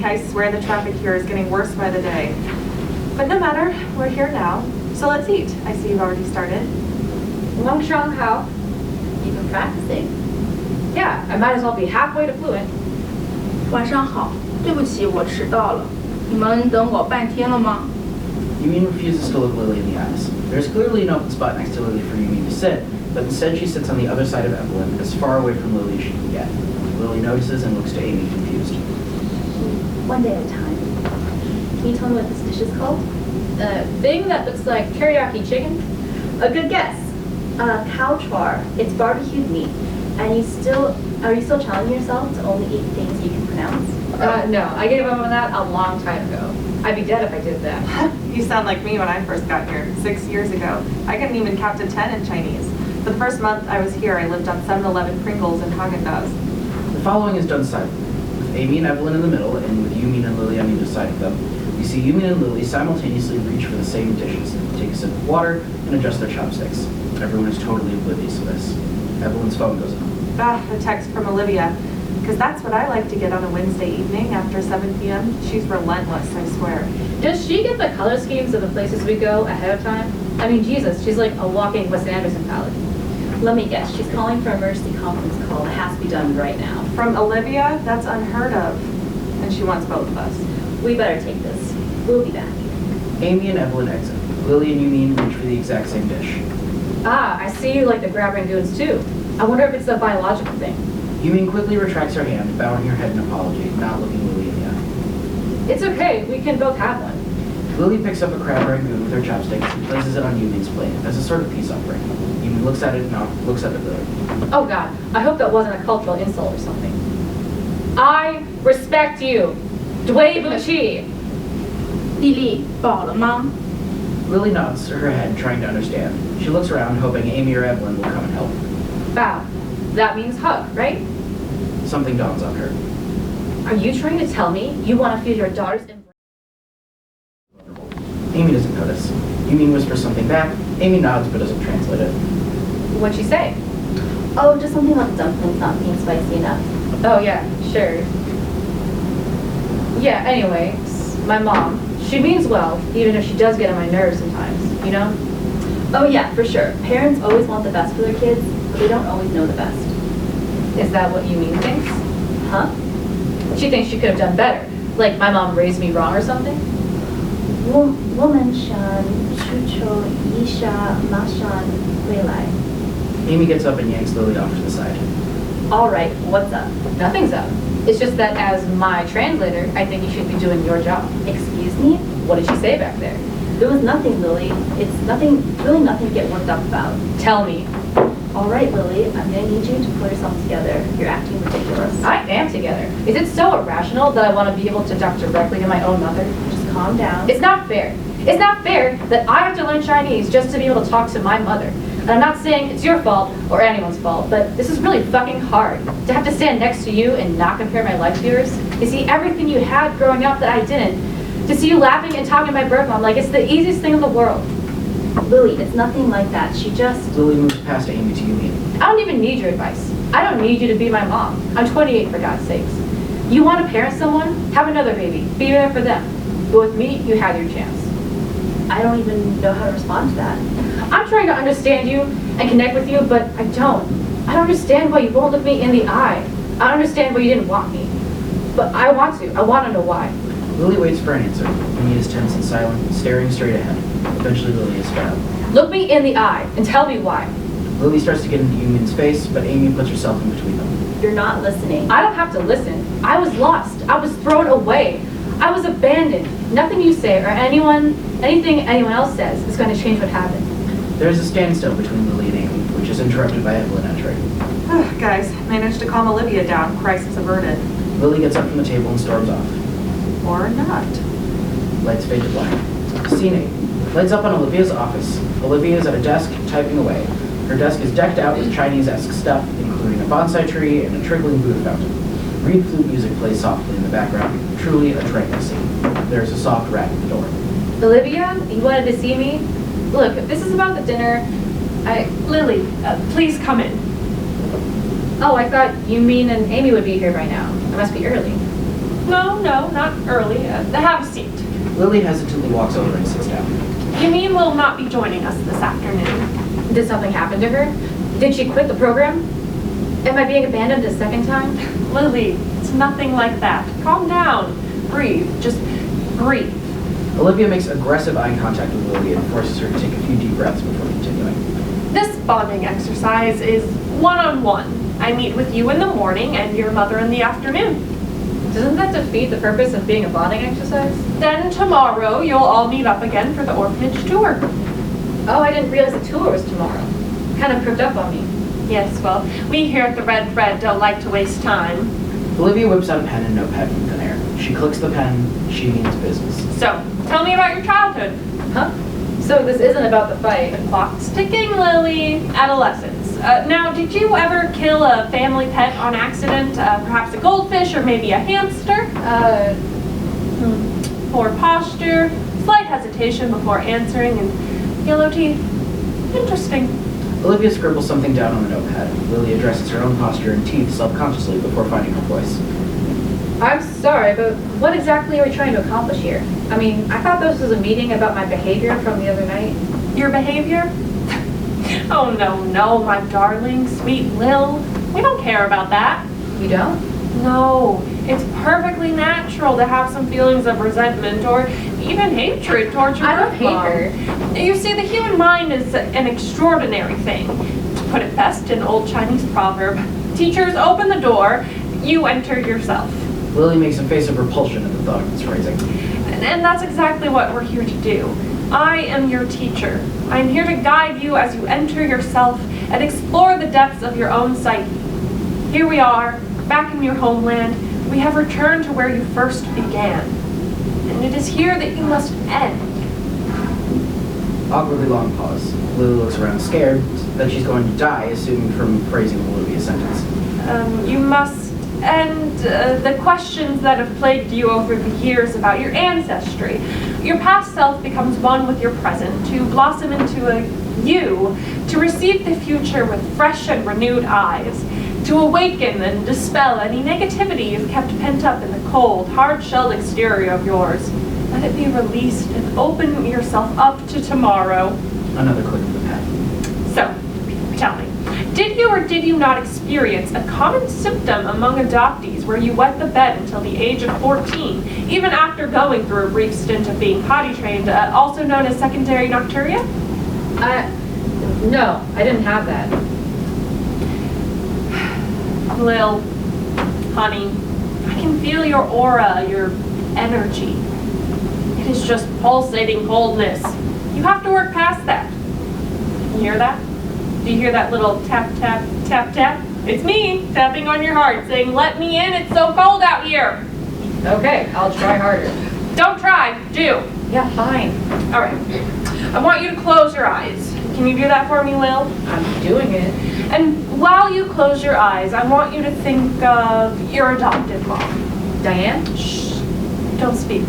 Speaker 6: I swear the traffic here is getting worse by the day. But no matter, we're here now. So let's eat. I see you've already started.
Speaker 3: Wang Shang Hao?
Speaker 5: You've been practicing.
Speaker 3: Yeah, I might as well be halfway to fluent.
Speaker 7: 晚上好，对不起，我迟到了。你们等我半天了吗？
Speaker 1: Yumin refuses to look Lily in the eyes. There's clearly an open spot next to Lily for Yumin to sit, but instead she sits on the other side of Evelyn, as far away from Lily as she can get. Lily notices and looks to Amy confused.
Speaker 5: One day at a time. Can you tell me what this dish is called?
Speaker 3: The thing that looks like teriyaki chicken?
Speaker 5: A good guess. Cow char. It's barbecued meat. And are you still challenging yourself to only eat things you can pronounce?
Speaker 3: No, I gave up on that a long time ago. I'd be dead if I did that.
Speaker 6: You sound like me when I first got here, 6 years ago. I couldn't even count to 10 in Chinese. For the first month I was here, I lived on 7-Eleven Pringles and Haagen-Dazs.
Speaker 1: The following is done silently, with Amy and Evelyn in the middle, and with Yumin and Lily on either side of them. We see Yumin and Lily simultaneously reach for the same dishes, take a sip of water, and adjust their chopsticks. Everyone is totally oblivious to this. Evelyn's phone goes off.
Speaker 6: A text from Olivia. Because that's what I like to get on a Wednesday evening after 7 p.m. She's relentless, I swear.
Speaker 3: Does she get the color schemes of the places we go ahead of time? I mean, Jesus, she's like a walking Wes Anderson palette.
Speaker 5: Let me guess. She's calling for an emergency conference call that has to be done right now.
Speaker 6: From Olivia? That's unheard of. And she wants both of us.
Speaker 5: We better take this. We'll be back.
Speaker 1: Amy and Evelyn exit. Lily and Yumin reach for the exact same dish.
Speaker 3: Ah, I see you like the grab rangoons too. I wonder if it's a biological thing.
Speaker 1: Yumin quickly retracts her hand, bowing her head in apology, not looking Lily in the eye.
Speaker 3: It's okay, we can both have one.
Speaker 1: Lily picks up a crab rangoon with her chopsticks and places it on Yumin's plate as a sort of peace offering. Yumin looks at it and looks up at Lily.
Speaker 3: Oh God, I hope that wasn't a cultural insult or something. I respect you. Dway Buchi.
Speaker 7: 丽丽，饱了吗？
Speaker 1: Lily nods her head, trying to understand. She looks around, hoping Amy or Evelyn will come and help.
Speaker 3: Bow. That means hug, right?
Speaker 1: Something dawns on her.
Speaker 3: Are you trying to tell me you want to feel your daughter's embrace?
Speaker 1: Amy doesn't notice. Yumin whispers something back. Amy nods but doesn't translate it.
Speaker 3: What'd she say?
Speaker 5: Oh, just something about the dumplings not being spicy enough.
Speaker 3: Oh yeah, sure. Yeah, anyway, my mom, she means well, even if she does get on my nerves sometimes, you know?
Speaker 5: Oh yeah, for sure. Parents always want the best for their kids, but they don't always know the best.
Speaker 3: Is that what Yumin thinks?
Speaker 5: Huh?
Speaker 3: She thinks she could have done better. Like my mom raised me wrong or something?
Speaker 5: Woman shan chucho isha mashan weilai.
Speaker 1: Amy gets up and yanks Lily off to the side.
Speaker 5: All right, what's up?
Speaker 3: Nothing's up. It's just that as my translator, I think you should be doing your job.
Speaker 5: Excuse me?
Speaker 3: What did she say back there?
Speaker 5: There was nothing, Lily. It's really nothing to get worked up about.
Speaker 3: Tell me.
Speaker 5: All right, Lily, I'm gonna need you to pull yourself together. You're acting ridiculous.
Speaker 3: I am together. Is it so irrational that I want to be able to talk directly to my own mother?
Speaker 5: Just calm down.
Speaker 3: It's not fair. It's not fair that I have to learn Chinese just to be able to talk to my mother. And I'm not saying it's your fault or anyone's fault, but this is really fucking hard. To have to stand next to you and not compare my life to yours. To see everything you had growing up that I didn't. To see you laughing and talking to my birth mom like it's the easiest thing in the world.
Speaker 5: Lily, it's nothing like that. She just...
Speaker 1: Lily moves past Amy to Yumi.
Speaker 3: I don't even need your advice. I don't need you to be my mom. I'm 28 for God's sakes. You want to parent someone? Have another baby. Be there for them. But with me, you had your chance.
Speaker 5: I don't even know how to respond to that.
Speaker 3: I'm trying to understand you and connect with you, but I don't. I don't understand why you won't look me in the eye. I don't understand why you didn't want me. But I want to. I want to know why.
Speaker 1: Lily waits for an answer. Amy is tense and silent, staring straight ahead. Eventually, Lily is fed up.
Speaker 3: Look me in the eye and tell me why.
Speaker 1: Lily starts to get into Yumi's face, but Amy puts herself in between them.
Speaker 5: You're not listening.
Speaker 3: I don't have to listen. I was lost. I was thrown away. I was abandoned. Nothing you say or anything anyone else says is going to change what happened.
Speaker 1: There is a standstill between Lily and Amy, which is interrupted by Evelyn entering.
Speaker 6: Guys, managed to calm Olivia down. Crisis averted.
Speaker 1: Lily gets up from the table and storms off.
Speaker 6: Or not.
Speaker 1: Lights fade to black. Scene 8. Lights up on Olivia's office. Olivia is at a desk, typing away. Her desk is decked out with Chinese-esque stuff, including a bonsai tree and a trickling Buddha fountain. Reed flute music plays softly in the background. Truly a tranquil scene. There is a soft rat at the door.
Speaker 3: Olivia, you wanted to see me? Look, if this is about the dinner,
Speaker 2: Lily, please come in.
Speaker 3: Oh, I thought you mean and Amy would be here by now. It must be early.
Speaker 2: No, not early. Have a seat.
Speaker 1: Lily hesitantly walks over and sits down.
Speaker 2: Yumi will not be joining us this afternoon.
Speaker 3: Did something happen to her? Did she quit the program? Am I being abandoned a second time?
Speaker 2: Lily, it's nothing like that. Calm down. Breathe. Just breathe.
Speaker 1: Olivia makes aggressive eye contact with Lily and forces her to take a few deep breaths before continuing.
Speaker 2: This bonding exercise is one-on-one. I meet with you in the morning and your mother in the afternoon.
Speaker 3: Doesn't that defeat the purpose of being a bonding exercise?
Speaker 2: Then tomorrow you'll all meet up again for the orphanage tour.
Speaker 3: Oh, I didn't realize the tour was tomorrow. Kind of crept up on me.
Speaker 2: Yes, well, we here at the Red Thread don't like to waste time.
Speaker 1: Olivia whips out a pen and notepad from thin air. She clicks the pen. She means business.
Speaker 2: So, tell me about your childhood.
Speaker 3: Huh? So this isn't about the fight.
Speaker 2: The clock's ticking, Lily. Adolescence. Now, did you ever kill a family pet on accident? Perhaps a goldfish or maybe a hamster? Poor posture, slight hesitation before answering, and yellow teeth. Interesting.
Speaker 1: Olivia scribbles something down on the notepad. Lily addresses her own posture and teeth self-consciously before finding her voice.
Speaker 3: I'm sorry, but what exactly are we trying to accomplish here? I mean, I thought this was a meeting about my behavior from the other night.
Speaker 2: Your behavior? Oh, no, my darling, sweet Lil. We don't care about that.
Speaker 3: You don't?
Speaker 2: No, it's perfectly natural to have some feelings of resentment or even hatred towards your
Speaker 3: I don't
Speaker 2: birth
Speaker 3: hate
Speaker 2: mom.
Speaker 3: her.
Speaker 2: You see, the human mind is an extraordinary thing. To put it best in old Chinese proverb, teachers open the door, you enter yourself.
Speaker 1: Lily makes a face of repulsion at the thought of this phrasing.
Speaker 2: And that's exactly what we're here to do. I am your teacher. I am here to guide you as you enter yourself and explore the depths of your own psyche. Here we are, back in your homeland. We have returned to where you first began. And it is here that you must end.
Speaker 1: Awkwardly long pause. Lily looks around scared that she's going to die, assuming from phrasing of Olivia's sentence.
Speaker 2: You must end the questions that have plagued you over the years about your ancestry. Your past self becomes one with your present, to blossom into a you, to receive the future with fresh and renewed eyes, to awaken and dispel any negativity you've kept pent up in the cold, hard-shelled exterior of yours. Let it be released and open yourself up to tomorrow.
Speaker 1: Another click of the pen.
Speaker 2: So, tell me, did you or did you not experience a common symptom among adoptees where you wet the bed until the age of 14, even after going through a brief stint of being potty trained, also known as secondary nocturia?
Speaker 3: No, I didn't have that.
Speaker 2: Lil, honey, I can feel your aura, your energy. It is just pulsating coldness. You have to work past that. You hear that? Do you hear that little tap, tap, tap, tap? It's me tapping on your heart saying, let me in, it's so cold out here.
Speaker 3: Okay, I'll try harder.
Speaker 2: Don't try, do.
Speaker 3: Yeah, fine.
Speaker 2: All right. I want you to close your eyes. Can you do that for me, Lil?
Speaker 3: I'm doing it.
Speaker 2: And while you close your eyes, I want you to think of your adopted mom.
Speaker 3: Diane?
Speaker 2: Shh, don't speak.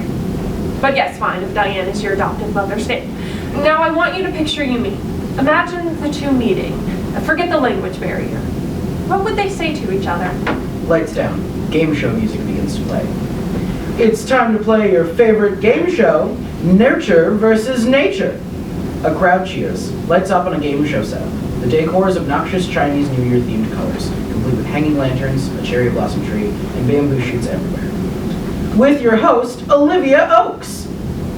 Speaker 2: But yes, fine, if Diane is your adopted mother, stay. Now I want you to picture you meet. Imagine the two meeting. Forget the language barrier. What would they say to each other?
Speaker 1: Lights down. Game show music begins to play. It's time to play your favorite game show, Nurture versus Nature. A crowd cheers. Lights up on a game show setup. The decor is obnoxious Chinese New Year themed colors, complete with hanging lanterns, a cherry blossom tree, and bamboo shoots everywhere. With your host, Olivia Oakes.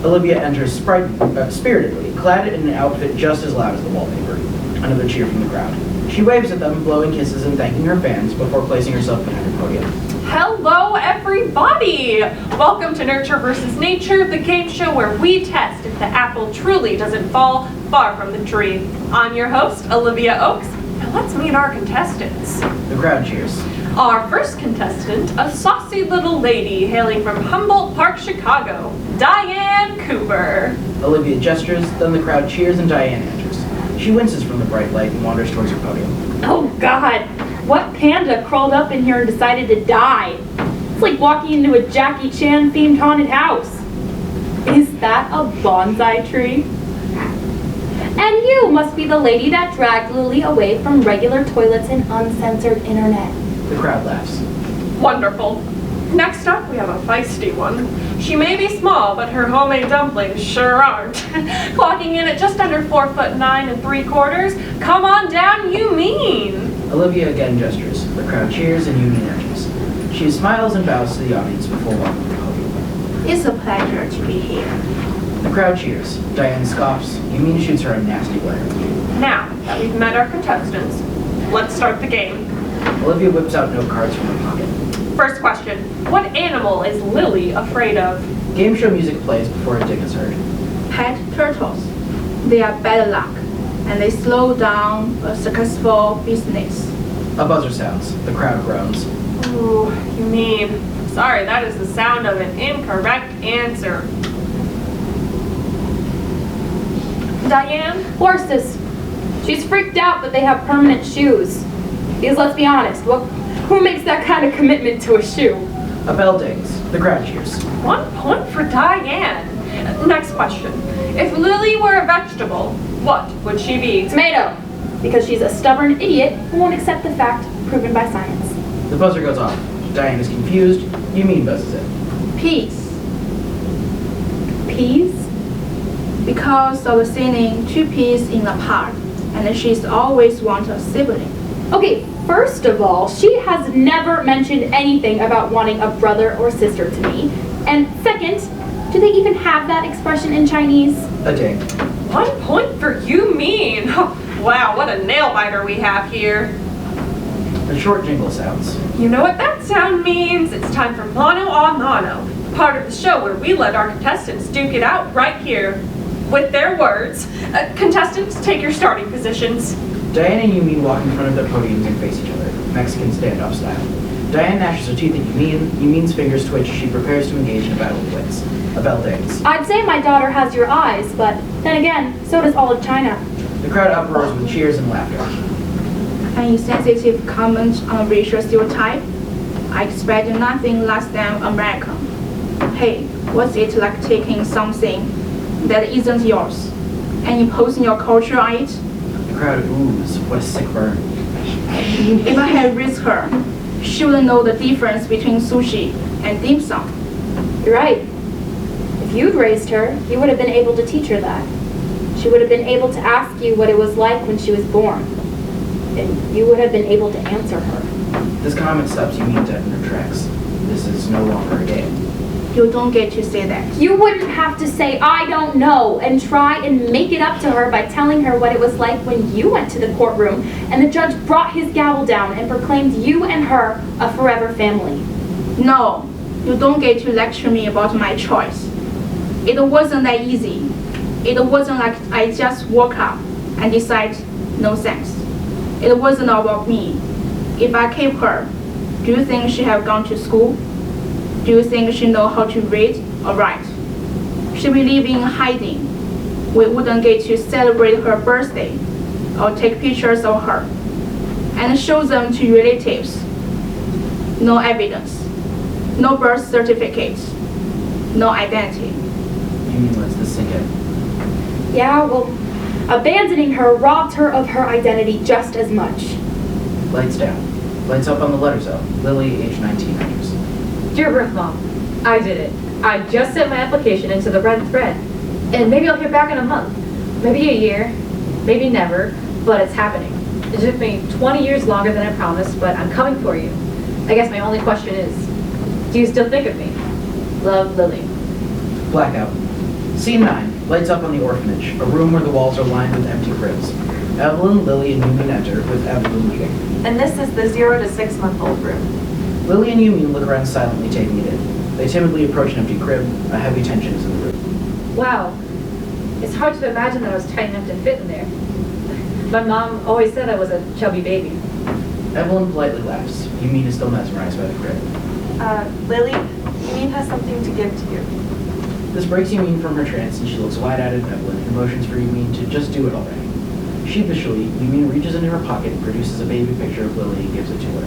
Speaker 1: Olivia enters spiritedly, clad in an outfit just as loud as the wallpaper. Another cheer from the crowd. She waves at them, blowing kisses and thanking her fans before placing herself behind the podium.
Speaker 2: Hello, everybody! Welcome to Nurture versus Nature, the game show where we test if the apple truly doesn't fall far from the tree. I'm your host, Olivia Oakes. Now let's meet our contestants.
Speaker 1: The crowd cheers.
Speaker 2: Our first contestant, a saucy little lady hailing from Humboldt Park, Chicago, Diane Cooper.
Speaker 1: Olivia gestures, then the crowd cheers and Diane enters. She winces from the bright light and wanders towards her podium.
Speaker 4: Oh God, what panda crawled up in here and decided to die? It's like walking into a Jackie Chan themed haunted house. Is that a bonsai tree? And you must be the lady that dragged Lily away from regular toilets and uncensored internet.
Speaker 1: The crowd laughs.
Speaker 2: Wonderful. Next up, we have a feisty one. She may be small, but her homemade dumplings sure aren't. Clocking in at just under 4'9"3/4. Come on down, you mean.
Speaker 1: Olivia again gestures. The crowd cheers and Union enters. She smiles and bows to the audience before walking to the podium.
Speaker 7: It's a pleasure to be here.
Speaker 1: The crowd cheers. Diane scoffs. Union shoots her a nasty glare.
Speaker 2: Now that we've met our contestants, let's start the game.
Speaker 1: Olivia whips out note cards from her pocket.
Speaker 2: First question, what animal is Lily afraid of?
Speaker 1: Game show music plays before a dig is heard.
Speaker 7: Pet turtles. They are bad luck, and they slow down a successful business.
Speaker 1: A buzzer sounds. The crowd groans.
Speaker 2: Ooh, you mean. Sorry, that is the sound of an incorrect answer. Diane?
Speaker 4: Horses. She's freaked out that they have permanent shoes. Because let's be honest, who makes that kind of commitment to a shoe?
Speaker 1: A bell dings. The crowd cheers.
Speaker 2: 1 point for Diane. Next question. If Lily were a vegetable, what would she be?
Speaker 4: Tomato. Because she's a stubborn idiot who won't accept the fact proven by science.
Speaker 1: The buzzer goes off. Diane is confused. Yumin buzzes in.
Speaker 7: Peace.
Speaker 4: Peas?
Speaker 7: Because of the saying, two peas in a pod, and she's always want a sibling.
Speaker 4: Okay, first of all, she has never mentioned anything about wanting a brother or sister to me. And second, do they even have that expression in Chinese?
Speaker 1: A ding.
Speaker 2: 1 point for you mean. Wow, what a nail biter we have here.
Speaker 1: A short jingle sounds.
Speaker 2: You know what that sound means? It's time for Mono a Mono, part of the show where we let our contestants duke it out right here with their words. Contestants, take your starting positions.
Speaker 1: Diane and Yumin walk in front of their podiums and face each other, Mexican standoff style. Diane gnashes her teeth at Yumin. Yumin's fingers twitch as she prepares to engage in a battle of wits. A bell dings.
Speaker 4: I'd say my daughter has your eyes, but then again, so does all of China.
Speaker 1: The crowd uproars with cheers and laughter.
Speaker 7: An insensitive comment on racial stereotype. I expect nothing less than American. Hey, what's it like taking something that isn't yours and imposing your culture on it?
Speaker 1: The crowd oohs. What a sick burn.
Speaker 7: If I had raised her, she would know the difference between sushi and dim sum.
Speaker 4: You're right. If you'd raised her, you would have been able to teach her that. She would have been able to ask you what it was like when she was born. And you would have been able to answer her.
Speaker 1: This comment stops Yumin dead in her tracks. This is no longer a game.
Speaker 7: You don't get to say that.
Speaker 4: You wouldn't have to say, I don't know, and try and make it up to her by telling her what it was like when you went to the courtroom and the judge brought his gavel down and proclaimed you and her a forever family.
Speaker 7: No, you don't get to lecture me about my choice. It wasn't that easy. It wasn't like I just woke up and decide, no thanks. It wasn't about me. If I keep her, do you think she have gone to school? Do you think she know how to read or write? She will live in hiding. We wouldn't get to celebrate her birthday or take pictures of her and show them to relatives. No evidence, no birth certificate, no identity.
Speaker 1: Yumi lets this sink in.
Speaker 4: Yeah, well, abandoning her robbed her of her identity just as much.
Speaker 1: Lights down. Lights up on the letters out. Lily, age 19, enters.
Speaker 3: Dear birth mom, I did it. I just sent my application into the red thread. And maybe I'll hear back in a month. Maybe a year. Maybe never. But it's happening. It took me 20 years longer than I promised, but I'm coming for you. I guess my only question is, do you still think of me? Love, Lily.
Speaker 1: Blackout. Scene 9. Lights up on the orphanage, a room where the walls are lined with empty cribs. Evelyn, Lily, and Yumi enter, with Evelyn leading.
Speaker 6: And this is the 0 to 6 month old room.
Speaker 1: Lily and Yumi look around silently, taking it in. They timidly approach an empty crib. A heavy tension is in the room.
Speaker 3: Wow. It's hard to imagine that I was tight enough to fit in there. My mom always said I was a chubby baby.
Speaker 1: Evelyn politely laughs. Yumi is still mesmerized by the crib.
Speaker 6: Lily, Yumi has something to give to you.
Speaker 1: This breaks Yumi from her trance, and she looks wide-eyed at Evelyn and motions for Yumi to just do it already. Sheepishly, Yumi reaches into her pocket, produces a baby picture of Lily, and gives it to her.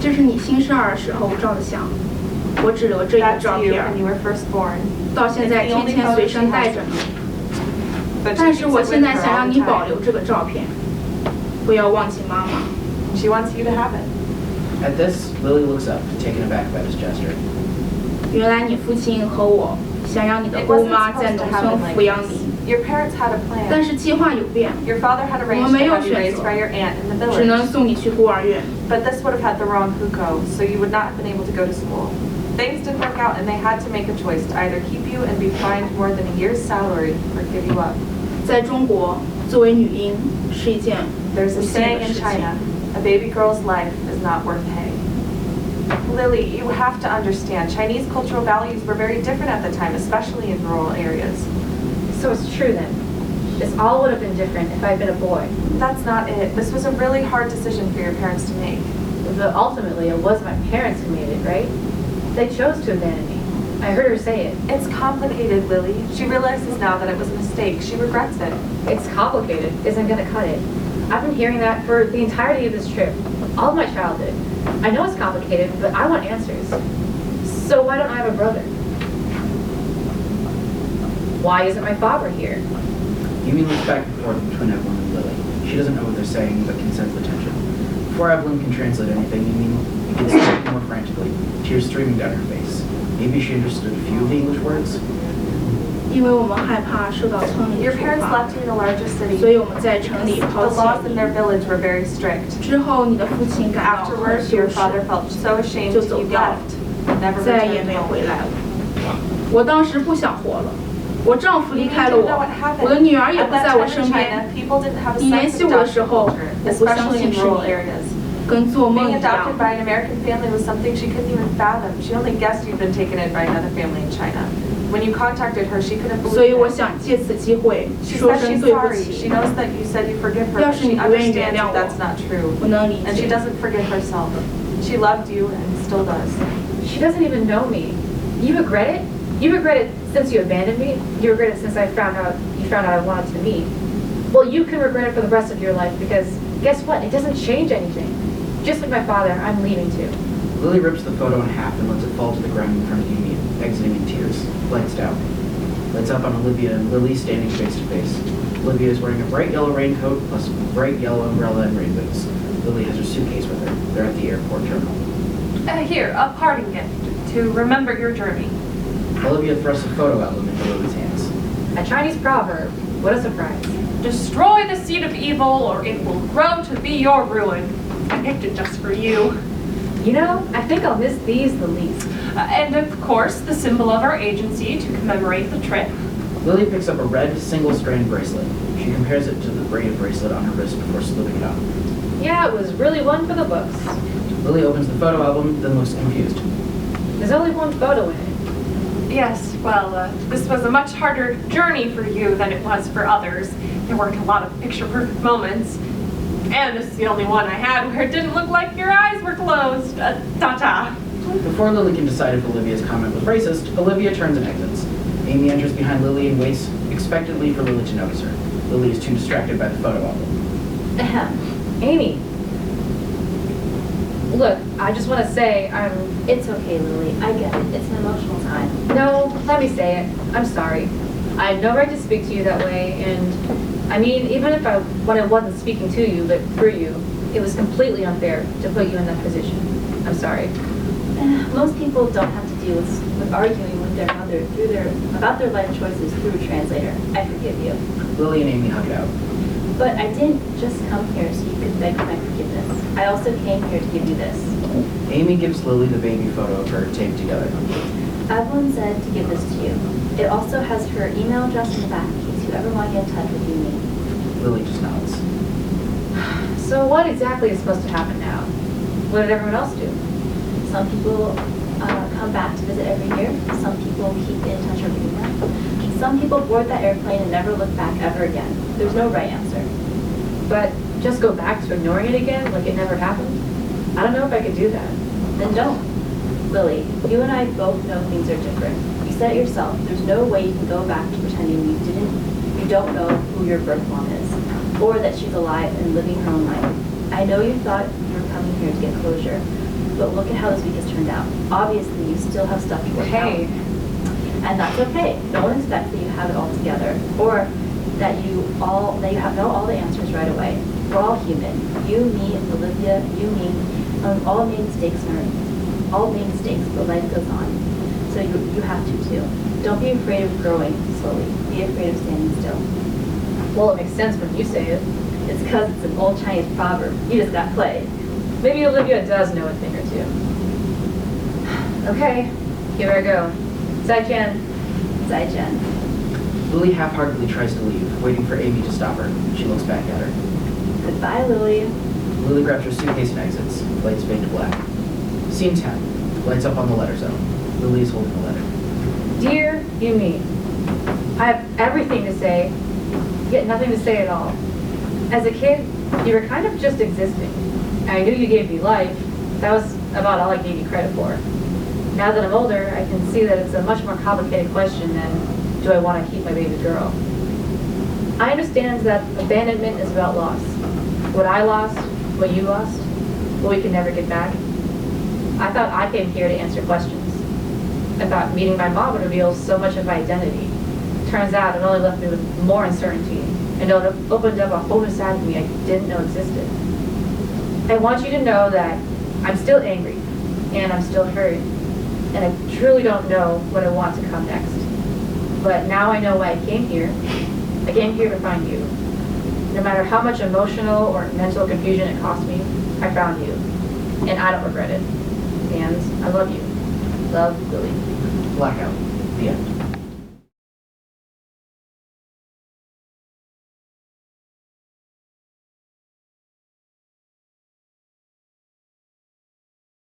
Speaker 7: 这是你新生儿时候照的相，我只留这一
Speaker 6: That's
Speaker 7: 照
Speaker 6: you
Speaker 7: 片
Speaker 6: when，you were first born.
Speaker 7: 到现在天天随身带着呢。
Speaker 6: But
Speaker 7: 但
Speaker 6: she
Speaker 7: 是
Speaker 6: keeps
Speaker 7: 我
Speaker 6: it
Speaker 7: 现
Speaker 6: with
Speaker 7: 在
Speaker 6: her
Speaker 7: 想
Speaker 6: all
Speaker 7: 让
Speaker 6: the
Speaker 7: 你保
Speaker 6: time.
Speaker 7: 留这个照片，不要忘记妈妈。
Speaker 6: She wants you to have it.
Speaker 1: At this, Lily looks up, taken aback by this gesture.
Speaker 7: 原来你父亲和我想让你的
Speaker 6: It
Speaker 7: 姑
Speaker 6: wasn't
Speaker 7: 妈在
Speaker 6: supposed to
Speaker 7: 农
Speaker 6: happen
Speaker 7: 村
Speaker 6: like
Speaker 7: 抚养
Speaker 6: this.
Speaker 7: 你，
Speaker 6: Your parents had a
Speaker 7: 但
Speaker 6: plan.
Speaker 7: 是计划有变，
Speaker 6: Your father had
Speaker 7: 我
Speaker 6: arranged
Speaker 7: 们
Speaker 6: to
Speaker 7: 没有
Speaker 6: have you
Speaker 7: 选
Speaker 6: raised
Speaker 7: 择，
Speaker 6: by your aunt in the
Speaker 7: 只能
Speaker 6: village.
Speaker 7: 送你去孤儿院。
Speaker 6: But this would have had the wrong Coe, so you would not have been able to go to school. Things didn't work out and they had to make a choice to either keep you and be fined more than a year's salary or give you up.
Speaker 7: 在中国，作为女婴是一件
Speaker 6: There's
Speaker 7: 不
Speaker 6: a
Speaker 7: 幸
Speaker 6: saying
Speaker 7: 的
Speaker 6: in
Speaker 7: 事情。
Speaker 6: China, a baby girl's life is not worth hay. Lily, you have to understand, Chinese cultural values were very different at the time, especially in rural areas.
Speaker 3: So it's true then. This all would have been different if I had been a boy.
Speaker 6: That's not it. This was a really hard decision for your parents to make.
Speaker 3: But ultimately, it was my parents who made it, right? They chose to abandon me. I heard her say it.
Speaker 6: It's complicated, Lily. She realizes now that it was a mistake. She regrets it.
Speaker 3: It's complicated isn't gonna cut it. I've been hearing that for the entirety of this trip, all of my childhood. I know it's complicated, but I want answers. So why don't I have a brother? Why isn't my father here?
Speaker 1: Yumi looks back and forth between Evelyn and Lily. She doesn't know what they're saying, but can sense the tension. Before Evelyn can translate anything, Yumi begins speaking more frantically, tears streaming down her face. Maybe she understood a few of the English words.
Speaker 7: 因为我们害怕受到村里
Speaker 6: Your
Speaker 7: 的处
Speaker 6: parents
Speaker 7: 罚，
Speaker 6: left you in a larger city.
Speaker 7: 所以我们在城里
Speaker 6: The
Speaker 7: 抛弃
Speaker 6: laws
Speaker 7: 了
Speaker 6: in
Speaker 7: 你。
Speaker 6: their village were very strict.
Speaker 7: 之后，你的父亲感到很
Speaker 6: Afterwards,
Speaker 7: 羞
Speaker 6: your
Speaker 7: 耻，
Speaker 6: father felt so ashamed
Speaker 7: 就
Speaker 6: you
Speaker 7: 走掉了，
Speaker 6: left, never
Speaker 7: 再也
Speaker 6: returned
Speaker 7: 没有
Speaker 6: home.
Speaker 7: 回来了。我当时不想活了，我丈夫离
Speaker 6: You
Speaker 7: 开了
Speaker 6: didn't know what
Speaker 7: 我，
Speaker 6: happened.
Speaker 7: 我的女儿也
Speaker 6: At
Speaker 7: 不
Speaker 6: that
Speaker 7: 在我
Speaker 6: time in
Speaker 7: 身边。
Speaker 6: China, people didn't have a
Speaker 7: 你联
Speaker 6: sense
Speaker 7: 系
Speaker 6: of
Speaker 7: 我的时
Speaker 6: adoption
Speaker 7: 候，
Speaker 6: culture,
Speaker 7: 我不相
Speaker 6: especially
Speaker 7: 信
Speaker 6: in
Speaker 7: 是
Speaker 6: rural
Speaker 7: 你，
Speaker 6: areas.
Speaker 7: 跟做梦
Speaker 6: Being
Speaker 7: 一样
Speaker 6: adopted。by an American family was something she couldn't even fathom. She only guessed you'd been taken in by another family in China. When you contacted her, she couldn't
Speaker 7: 所以
Speaker 6: believe
Speaker 7: 我
Speaker 6: it.
Speaker 7: 想借此机会
Speaker 6: She
Speaker 7: 说
Speaker 6: said
Speaker 7: 声
Speaker 6: she's
Speaker 7: 对不
Speaker 6: sorry. She
Speaker 7: 起。
Speaker 6: knows that you said you forgive her,
Speaker 7: 要
Speaker 6: but
Speaker 7: 是你
Speaker 6: she
Speaker 7: 不愿意
Speaker 6: understands
Speaker 7: 原谅
Speaker 6: that
Speaker 7: 我，
Speaker 6: that's not true.
Speaker 7: 我能理
Speaker 6: And she
Speaker 7: 解。
Speaker 6: doesn't forgive herself. She loved you and still does.
Speaker 3: She doesn't even know me. You regret it? You regret it since you abandoned me? You regret it since you found out I wanted to meet? Well, you can regret it for the rest of your life because guess what? It doesn't change anything. Just like my father, I'm leaving too.
Speaker 1: Lily rips the photo in half and lets it fall to the ground in front of Yumi, exiting in tears. Lights down. Lights up on Olivia and Lily standing face to face. Olivia is wearing a bright yellow raincoat plus a bright yellow umbrella and rain boots. Lily has her suitcase with her. They're at the airport terminal.
Speaker 2: Here, a parting gift to remember your journey.
Speaker 1: Olivia thrusts a photo album into Lily's hands.
Speaker 3: A Chinese proverb. What a surprise.
Speaker 2: Destroy the seed of evil or it will grow to be your ruin. I picked it just for you.
Speaker 3: You know, I think I'll miss these the least.
Speaker 2: And of course, the symbol of our agency to commemorate the trip.
Speaker 1: Lily picks up a red single-strand bracelet. She compares it to the braided bracelet on her wrist before slipping it on.
Speaker 3: Yeah, it was really one for the books.
Speaker 1: Lily opens the photo album, then looks confused.
Speaker 3: There's only one photo in it.
Speaker 2: Yes, well, this was a much harder journey for you than it was for others. There weren't a lot of picture-perfect moments. And this is the only one I had where it didn't look like your eyes were closed. Ta-ta.
Speaker 1: Before Lily can decide if Olivia's comment was racist, Olivia turns and exits. Amy enters behind Lily and waits expectantly for Lily to notice her. Lily is too distracted by the photo album.
Speaker 3: Ahem. Amy. Look, I just want to say
Speaker 5: It's okay, Lily. I get it. It's an emotional time.
Speaker 3: No, let me say it. I'm sorry. I had no right to speak to you that way, and I mean, even if when I wasn't speaking to you, but through you, it was completely unfair to put you in that position. I'm sorry.
Speaker 5: Most people don't have to deal with arguing with their mother about their life choices through a translator. I forgive you.
Speaker 1: Lily and Amy hug it out.
Speaker 5: But I didn't just come here so you could beg my forgiveness. I also came here to give you this.
Speaker 1: Amy gives Lily the baby photo of her taped together.
Speaker 5: Evelyn said to give this to you. It also has her email address in the back in case you ever want to get in touch with me.
Speaker 1: Lily just nods.
Speaker 3: So what exactly is supposed to happen now? What did everyone else do?
Speaker 5: Some people come back to visit every year. Some people keep in touch over email. Some people board that airplane and never look back ever again. There's no right answer.
Speaker 3: But just go back to ignoring it again like it never happened? I don't know if I could do that.
Speaker 5: Then don't. Lily, you and I both know things are different. You said it yourself. There's no way you can go back to pretending you don't know who your birth mom is, or that she's alive and living her own life. I know you thought you were coming here to get closure, but look at how this week has turned out. Obviously, you still have stuff to work out. And that's okay. No one expects that you have it all together, or that you know all the answers right away. We're all human. You, me, Olivia, you, me, all made mistakes, but life goes on. So you have to too. Don't be afraid of growing slowly. Be afraid of standing still.
Speaker 3: Well, it makes sense when you say it.
Speaker 5: It's because it's an old Chinese proverb. You just got played.
Speaker 3: Maybe Olivia does know a thing or two. Okay, here I go. Zai-chan.
Speaker 5: Zai-Jen.
Speaker 1: Lily half-heartedly tries to leave, waiting for Amy to stop her. She looks back at her.
Speaker 5: Goodbye, Lily.
Speaker 1: Lily grabs her suitcase and exits. Lights fade to black. Scene 10. Lights up on the letter zone. Lily is holding the letter.
Speaker 3: Dear Yumi, I have everything to say, yet nothing to say at all. As a kid, you were kind of just existing. I knew you gave me life. That was about all I gave you credit for. Now that I'm older, I can see that it's a much more complicated question than, do I want to keep my baby girl? I understand that abandonment is about loss. What I lost, what you lost, what we can never get back. I thought I came here to answer questions. I thought meeting my mom would reveal so much of my identity. Turns out it only left me with more uncertainty, and it opened up a whole new side of me I didn't know existed. I want you to know that I'm still angry, and I'm still hurt, and I truly don't know what I want to come next. But now I know why I came here. I came here to find you. No matter how much emotional or mental confusion it cost me, I found you. And I don't regret it. And I love you. Love, Lily.
Speaker 1: Blackout. The end.